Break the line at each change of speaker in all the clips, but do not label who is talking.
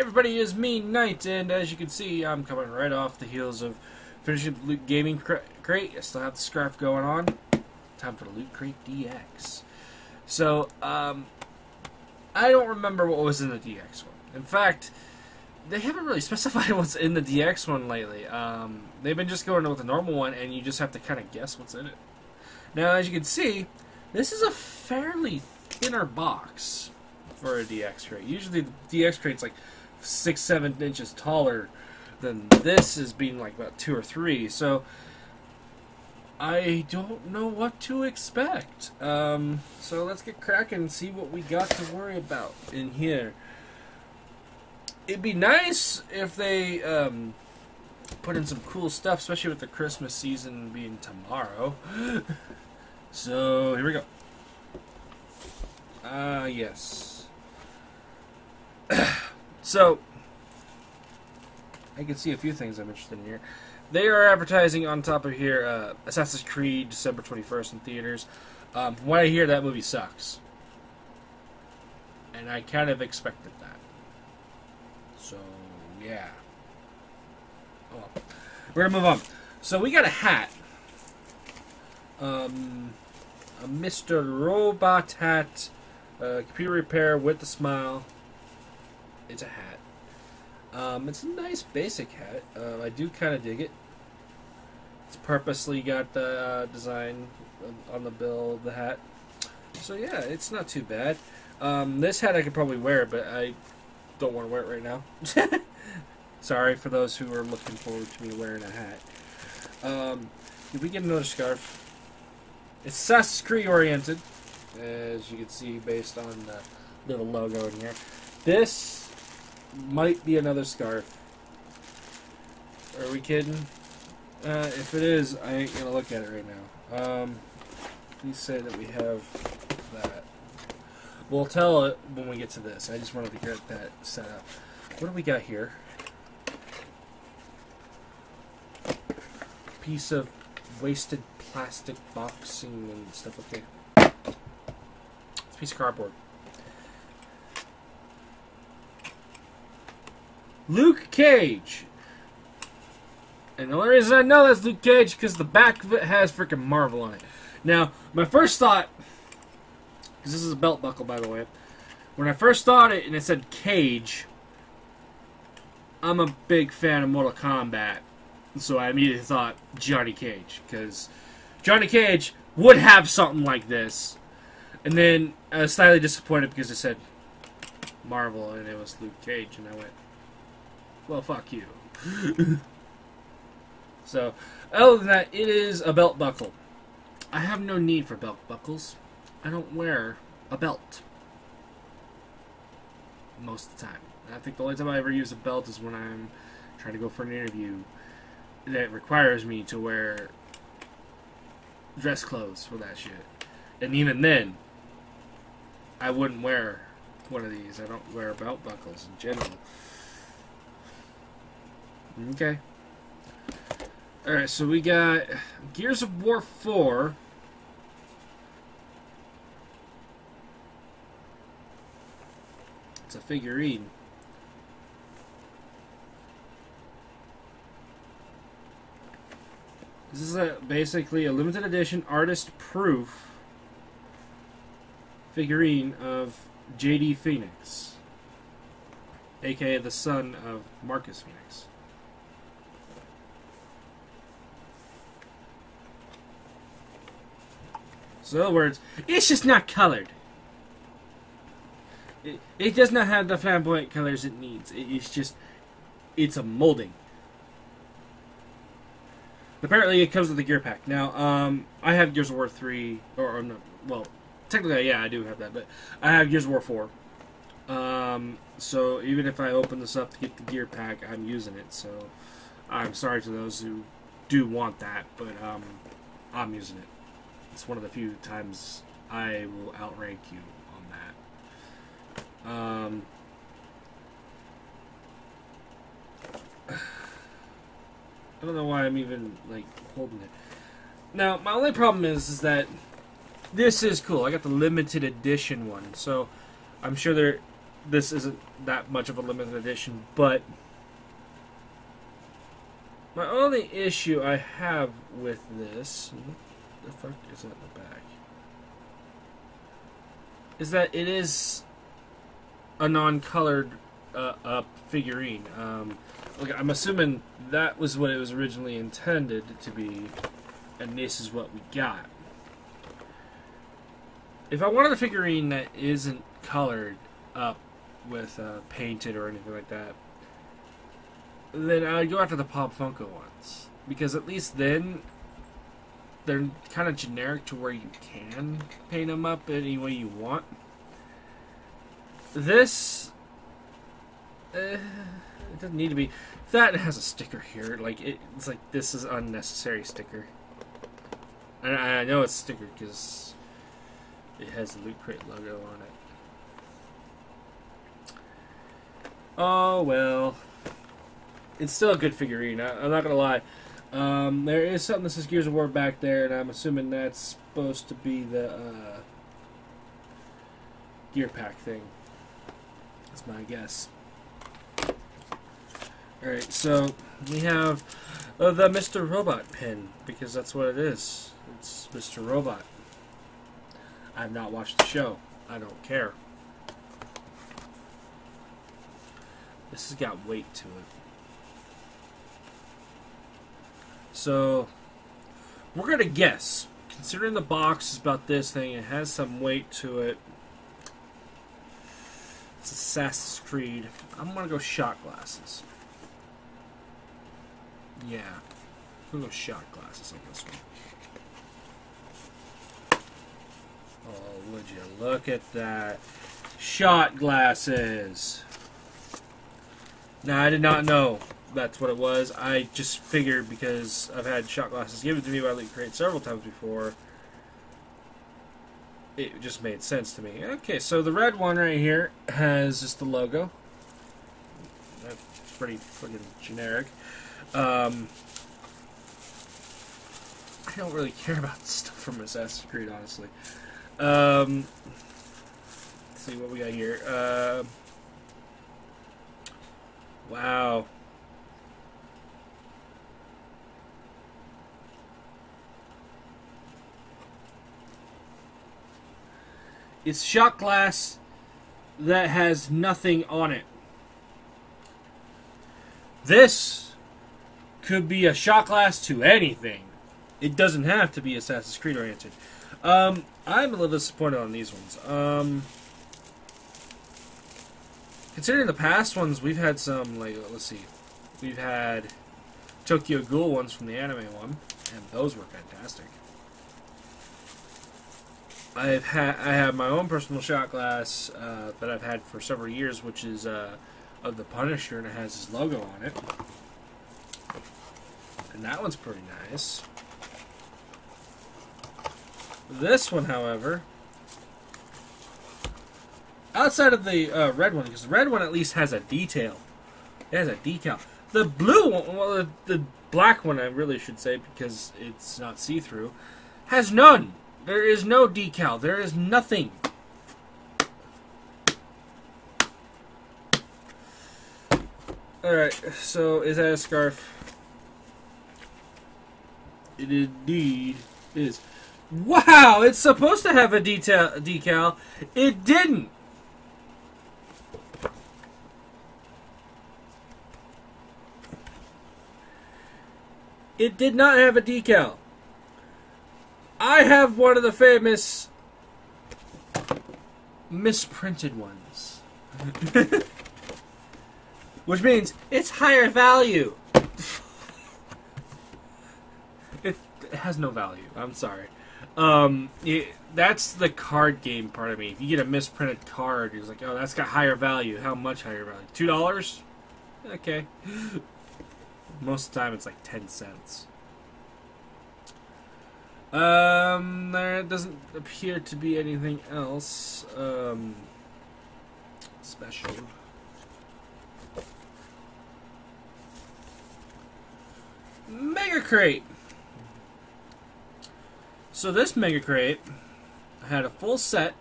everybody, is me, Knight, and as you can see, I'm coming right off the heels of finishing the Loot Gaming Crate. I still have the scarf going on. Time for the Loot Crate DX. So, I don't remember what was in the DX one. In fact, they haven't really specified what's in the DX one lately. They've been just going with the normal one, and you just have to kind of guess what's in it. Now, as you can see, this is a fairly thinner box for a DX crate. Usually the DX crate's like 6-7 inches taller than this, is being like about 2 or 3. So I don't know what to expect. So let's get cracking and see what we got to worry about in here. It'd be nice if they put in some cool stuff, especially with the Christmas season being tomorrow. So here we go. Yes. So, I can see a few things I'm interested in here. They are advertising on top of here, Assassin's Creed, December 21st in theaters. From what I hear, that movie sucks. And I kind of expected that. So, yeah. Oh, well. We're going to move on. So, we got a hat. A Mr.Robot hat. Computer repair with a smile. It's a hat. It's a nice basic hat. I do kind of dig it. It's purposely got the design on the bill of the hat. So yeah, it's not too bad. This hat I could probably wear, but I don't want to wear it right now. Sorry for those who are looking forward to me wearing a hat. Did we get another scarf? It's Assassin's Creed oriented, as you can see based on the little logo in here. This might be another scarf. Are we kidding? If it is, I ain't gonna look at it right now. Please say that we have that. We'll tell it when we get to this. I just wanted to get that set up. What do we got here? Piece of wasted plastic boxing and stuff. Okay. It's a piece of cardboard. Luke Cage. And the only reason I know that's Luke Cage is because the back of it has freaking Marvel on it. Now, my first thought, because this is a belt buckle, by the way, when I first thought it and it said Cage, I'm a big fan of Mortal Kombat, so I immediately thought Johnny Cage, because Johnny Cage would have something like this. And then I was slightly disappointed because it said Marvel and it was Luke Cage, and I went, well, fuck you. So, other than that, it is a belt buckle. I have no need for belt buckles. I don't wear a belt most of the time. I think the only time I ever use a belt is when I'm trying to go for an interview that requires me to wear dress clothes for that shit. And even then, I wouldn't wear one of these. I don't wear belt buckles in general. Okay. Alright, so we got Gears of War 4. It's a figurine. This is basically a limited edition artist proof figurine of J.D. Phoenix, aka the son of Marcus Phoenix. So in other words, it's just not colored. It does not have the flamboyant colors it needs. It's a molding. Apparently it comes with a gear pack. Now, I have Gears of War 3, or no, well, technically, yeah, I do have that, but I have Gears of War 4. So even if I open this up to get the gear pack, I'm using it, so I'm sorry to those who do want that, but I'm using it. It's one of the few times I will outrank you on that. I don't know why I'm even, like, holding it. Now, my only problem is that this is cool. I got the limited edition one, so I'm sure this isn't that much of a limited edition, but my only issue I have with this, what the fuck is that in the back, is that it is a non-colored figurine. Look, I'm assuming that was what it was originally intended to be, and this is what we got. If I wanted a figurine that isn't colored up with painted or anything like that, then I would go after the Pop Funko ones, because at least then they're kind of generic to where you can paint them up any way you want. This, it doesn't need to be. That has a sticker here. Like it's like this is unnecessary sticker. And I know it's a sticker because it has the LootCrate logo on it. Oh well, it's still a good figurine. I'm not gonna lie. There is something that says Gears of War back there, and I'm assuming that's supposed to be the gear pack thing. That's my guess. Alright, so we have the Mr.Robot pin, because that's what it is. It's Mr. Robot. I have not watched the show. I don't care. This has got weight to it. So, we're going to guess. Considering the box is about this thing, it has some weight to it. It's Assassin's Creed. I'm going to go shot glasses. Yeah. I'm going to go shot glasses on this one. Oh, would you look at that. Shot glasses. Now, I did not know that's what it was. I just figured because I've had shot glasses given to me by LootCrate several times before, it just made sense to me. Okay, so the red one right here has just the logo. That's pretty fucking generic. I don't really care about stuff from Assassin's Creed, honestly. Let's see what we got here. Wow. It's shot glass that has nothing on it. This could be a shot glass to anything. It doesn't have to be Assassin's Creed oriented. I'm a little disappointed on these ones. Considering the past ones, we've had some, like, let's see. We've had Tokyo Ghoul ones from the anime one, and those were fantastic. I have my own personal shot glass that I've had for several years, which is of the Punisher, and it has his logo on it. And that one's pretty nice. This one, however, outside of the red one, because the red one at least has a detail. It has a decal. The blue one, well, the black one, I really should say, because it's not see-through, has none. There is no decal. There is nothing. Alright, so is that a scarf? It indeed is. Wow, it's supposed to have a decal. It didn't. It did not have a decal. I have one of the famous misprinted ones. Which means it's higher value. It has no value. I'm sorry. That's the card game part of me. If you get a misprinted card, it's like, oh, that's got higher value. How much higher value? $2? Okay. Most of the time, it's like 10 cents. There doesn't appear to be anything else special. Mega Crate. So this Mega Crate had a full set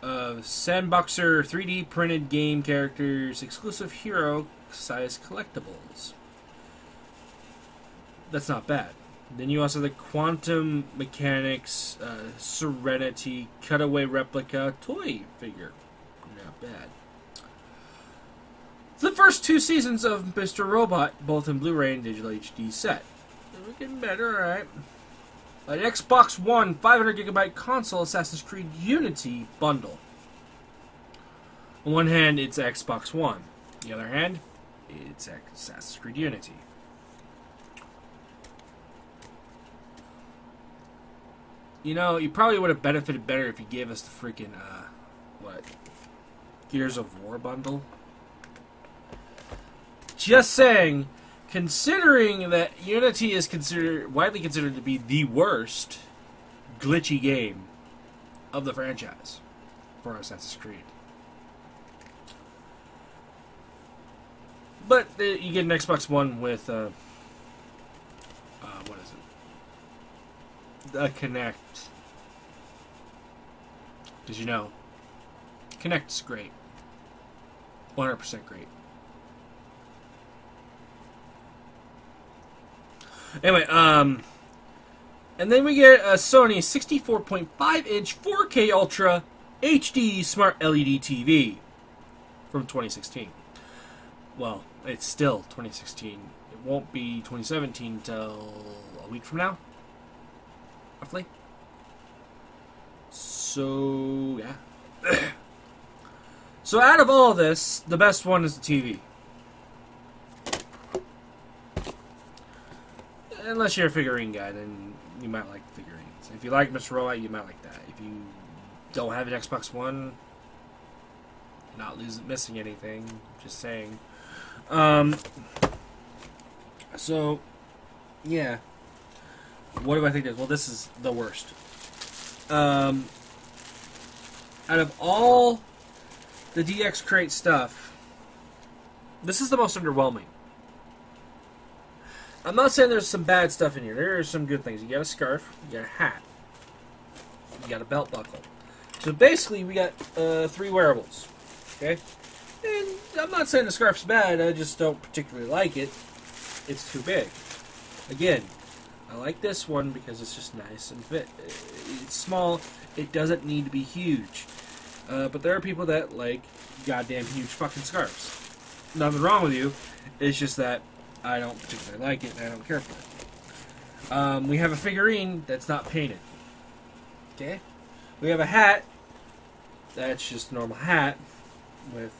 of Sandboxer 3D printed game characters, exclusive hero size collectibles. That's not bad. Then you also have the Quantum Mechanics Serenity Cutaway Replica toy figure. Not bad. The first 2 seasons of Mr.Robot, both in Blu-ray and digital HD set. We're getting better, alright. An Xbox One 500GB console Assassin's Creed Unity bundle. On one hand, it's Xbox One. On the other hand, it's Assassin's Creed Unity. You know, you probably would have benefited better if you gave us the freaking, Gears of War bundle. Just saying, considering that Unity is widely considered to be the worst glitchy game of the franchise for Assassin's Creed. But you get an Xbox One with, what is it? A Kinect. Because you know, Kinect's great. 100% great. Anyway, and then we get a Sony 64.5-inch 4K Ultra HD Smart LED TV from 2016. Well, it's still 2016. It won't be 2017 until a week from now, roughly. So, yeah. So out of all this, the best one is the TV. Unless you're a figurine guy, then you might like figurines. If you like Mr.Robot, you might like that. If you don't have an Xbox One, you're not missing anything. Just saying. So, yeah. What do I think? Well, this is the worst. Out of all the LootCrate stuff, this is the most underwhelming. I'm not saying there's some bad stuff in here. There are some good things. You got a scarf, you got a hat, you got a belt buckle. So basically, we got 3 wearables. Okay? And I'm not saying the scarf's bad, I just don't particularly like it. It's too big. Again, I like this one because it's just nice and fit. It's small, it doesn't need to be huge. But there are people that like goddamn huge fucking scarves. Nothing wrong with you, it's just that I don't particularly like it, and I don't care for it. We have a figurine that's not painted. Okay? We have a hat that's just a normal hat with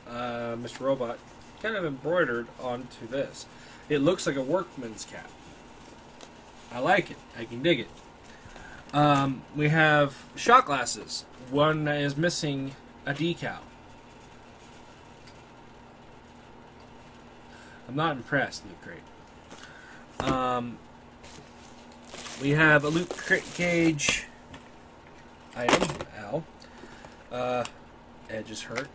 Mr.Robot kind of embroidered onto this. It looks like a workman's cap. I like it. I can dig it. We have shot glasses. One is missing a decal. I'm not impressed, LootCrate. We have a LootCrate cage item. Ow. Edges hurt.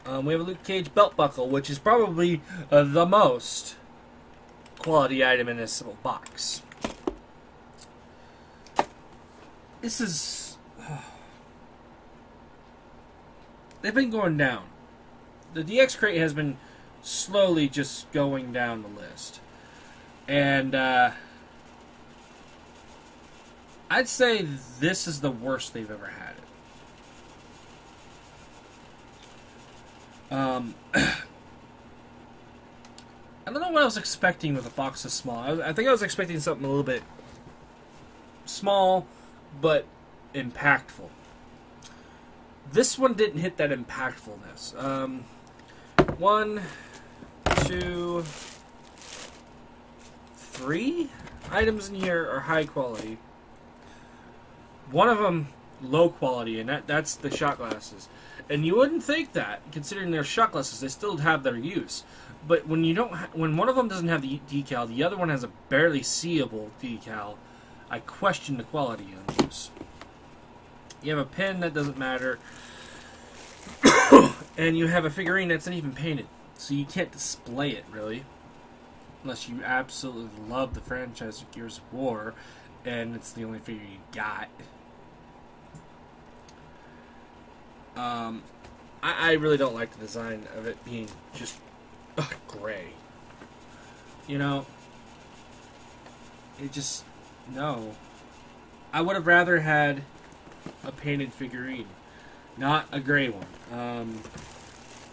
We have a Loot Cage belt buckle, which is probably the most quality item in this little box. This is... they've been going down. The LootCrate has been slowly just going down the list. And, I'd say this is the worst they've ever had it. I don't know what I was expecting with a box this small. I think I was expecting something a little bit small, but impactful. This one didn't hit that impactfulness. 1, 2, 3 items in here are high quality. One of them low quality, and that's the shot glasses. And you wouldn't think that, considering they're shot glasses, they still have their use. But when you don't, when one of them doesn't have the decal, the other one has a barely seeable decal. I question the quality on these. You have a pin that doesn't matter, and you have a figurine that's not even painted, so you can't display it really, unless you absolutely love the franchise of Gears of War, and it's the only figure you got. I really don't like the design of it being just gray. You know, it just, no. I would have rather had a painted figurine, not a gray one,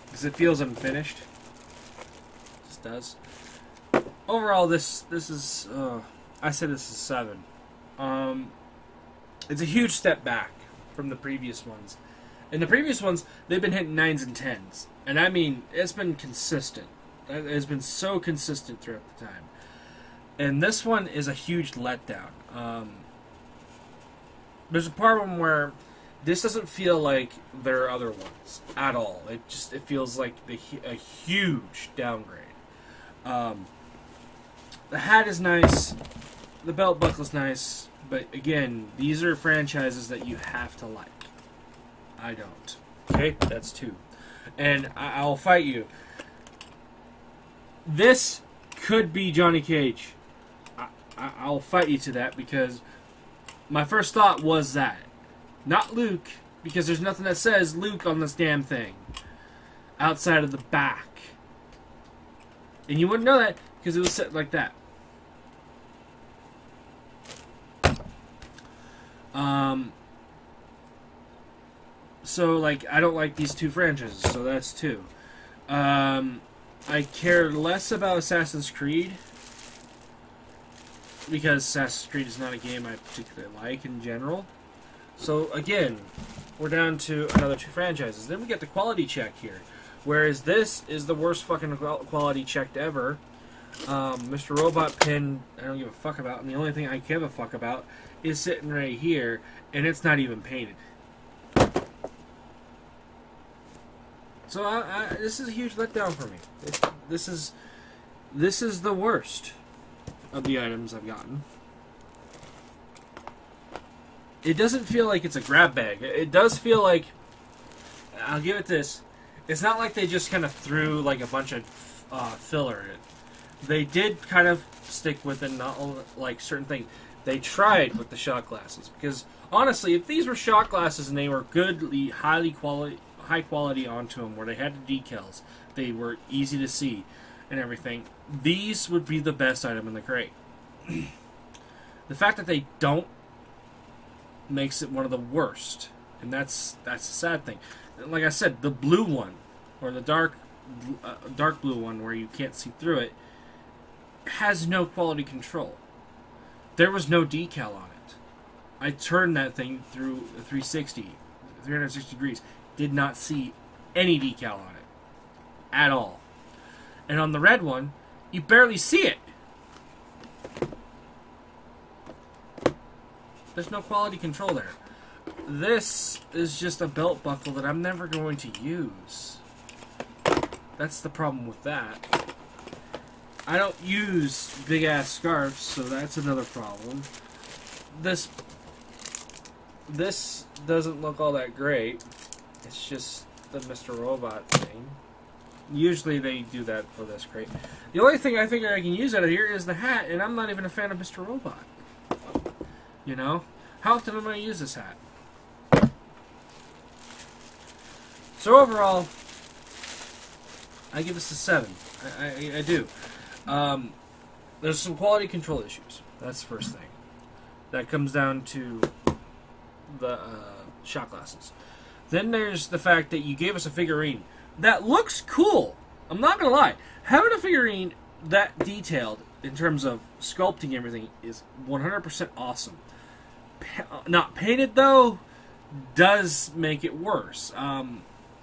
because it feels unfinished. It just does. Overall, this is, I said this is 7. It's a huge step back from the previous ones. In the previous ones, they've been hitting 9s and 10s. And I mean, it's been consistent. It's been so consistent throughout the time. And this one is a huge letdown. There's a part of them where this doesn't feel like their other ones at all. It feels like a huge downgrade. The hat is nice. The belt buckle's nice. But again, these are franchises that you have to like. I don't. Okay? That's 2. And I'll fight you. This could be Johnny Cage. I'll fight you to that because my first thought was that. Not Luke, because there's nothing that says Luke on this damn thing. Outside of the back. And you wouldn't know that because it was set like that. So, like, I don't like these 2 franchises, so that's 2. I care less about Assassin's Creed, because Assassin's Creed is not a game I particularly like in general. So, again, we're down to another 2 franchises. Then we get the quality check here, whereas this is the worst fucking quality checked ever. Mr.Robot pin, I don't give a fuck about, and the only thing I give a fuck about is sitting right here, and it's not even painted. So this is a huge letdown for me. This is the worst of the items I've gotten. It doesn't feel like it's a grab bag. It does feel like, I'll give it this, it's not like they just kind of threw like a bunch of filler in it. They did kind of stick with it, not like certain things. They tried with the shot glasses, because honestly, if these were shot glasses and they were goodly, high quality onto them, where they had the decals, they were easy to see and everything, these would be the best item in the crate. The fact that they don't makes it one of the worst, and that's the sad thing. Like I said, the blue one, or the dark blue one where you can't see through it, has no quality control. There was no decal on it. I turned that thing through 360 degrees. Did not see any decal on it. At all. And on the red one, you barely see it. There's no quality control there. This is just a belt buckle that I'm never going to use. That's the problem with that. I don't use big-ass scarves, so that's another problem. This doesn't look all that great. It's just the Mr.Robot thing. Usually they do that for this crate. The only thing I think I can use out of here is the hat, and I'm not even a fan of Mr.Robot. You know? How often am I going to use this hat? So overall, I give this a 7. I do. There's some quality control issues. That's the first thing. That comes down to the shot glasses. Then there's the fact that you gave us a figurine that looks cool. I'm not going to lie. Having a figurine that detailed in terms of sculpting everything is 100% awesome. Not painted, though, does make it worse.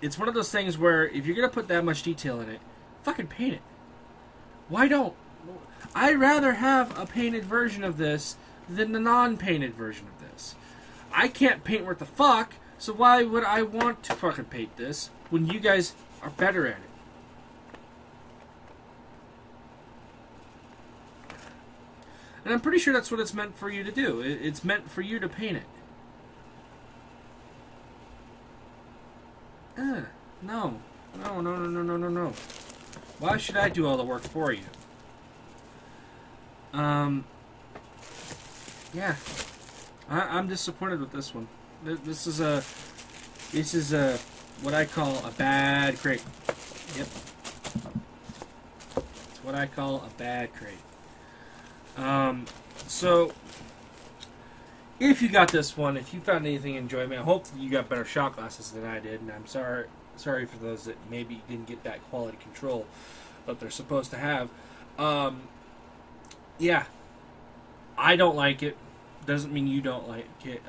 It's one of those things where if you're going to put that much detail in it, fucking paint it. Why don't? I'd rather have a painted version of this than the non-painted version of this. I can't paint worth the fuck, so why would I want to fucking paint this when you guys are better at it? And I'm pretty sure that's what it's meant for you to do. It's meant for you to paint it. No. No. Why should I do all the work for you? Yeah. I'm disappointed with this one. This is a This is what I call a bad crate. Yep. It's what I call a bad crate. So, if you got this one, if you found anything enjoyment, I hope you got better shot glasses than I did, and I'm sorry for those that maybe didn't get that quality control that they're supposed to have. Yeah, I don't like it. Doesn't mean you don't like it.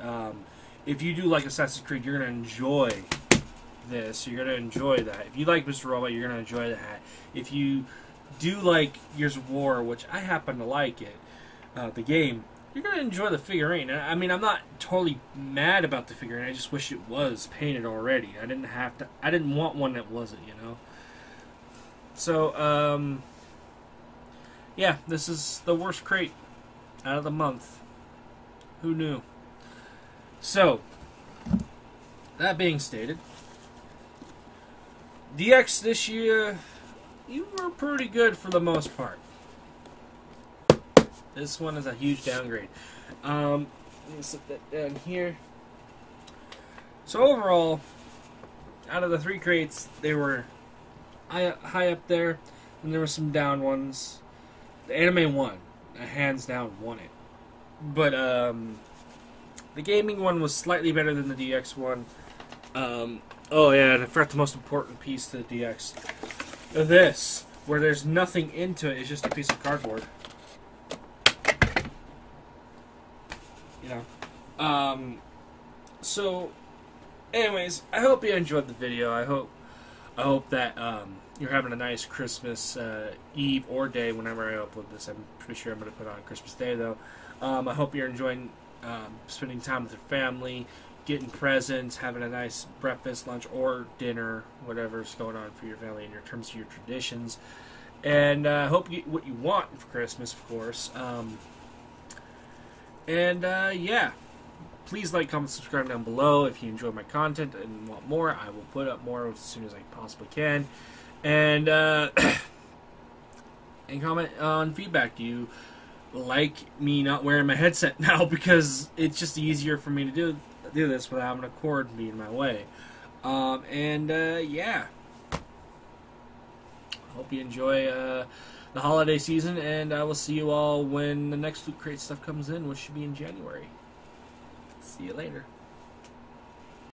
If you do like Assassin's Creed, you're gonna enjoy this. You're gonna enjoy that. If you like Mr.Robot, you're gonna enjoy that. If you do like Gears of War, which I happen to like it, the game, you're gonna enjoy the figurine. I mean, I'm not totally mad about the figurine. I just wish it was painted already. I didn't want one that wasn't, you know. So, yeah, this is the worst crate out of the month. Who knew? So, that being stated, DX this year, you were pretty good for the most part. This one is a huge downgrade. Let me set that down here. So overall, out of the 3 crates, they were high up there, and there were some down ones. The anime one, hands down, won it. But the gaming one was slightly better than the DX one. Oh yeah, and I forgot the most important piece to the DX. This, where there's nothing into it, it's just a piece of cardboard. You know. So, anyways, I hope you enjoyed the video. I hope that you're having a nice Christmas Eve or day whenever I upload this. I'm pretty sure I'm going to put it on Christmas Day, though. I hope you're enjoying spending time with your family, getting presents, having a nice breakfast, lunch, or dinner, whatever's going on for your family in terms of your traditions. And I hope you get what you want for Christmas, of course. Yeah. Please like, comment, subscribe down below if you enjoy my content and want more. I will put up more as soon as I possibly can. And and comment on feedback. Do you like me not wearing my headset now? Because it's just easier for me to do this without having a cord be in my way. Yeah. Hope you enjoy the holiday season, and I will see you all when the next Loot Crate stuff comes in, which should be in January. See you later.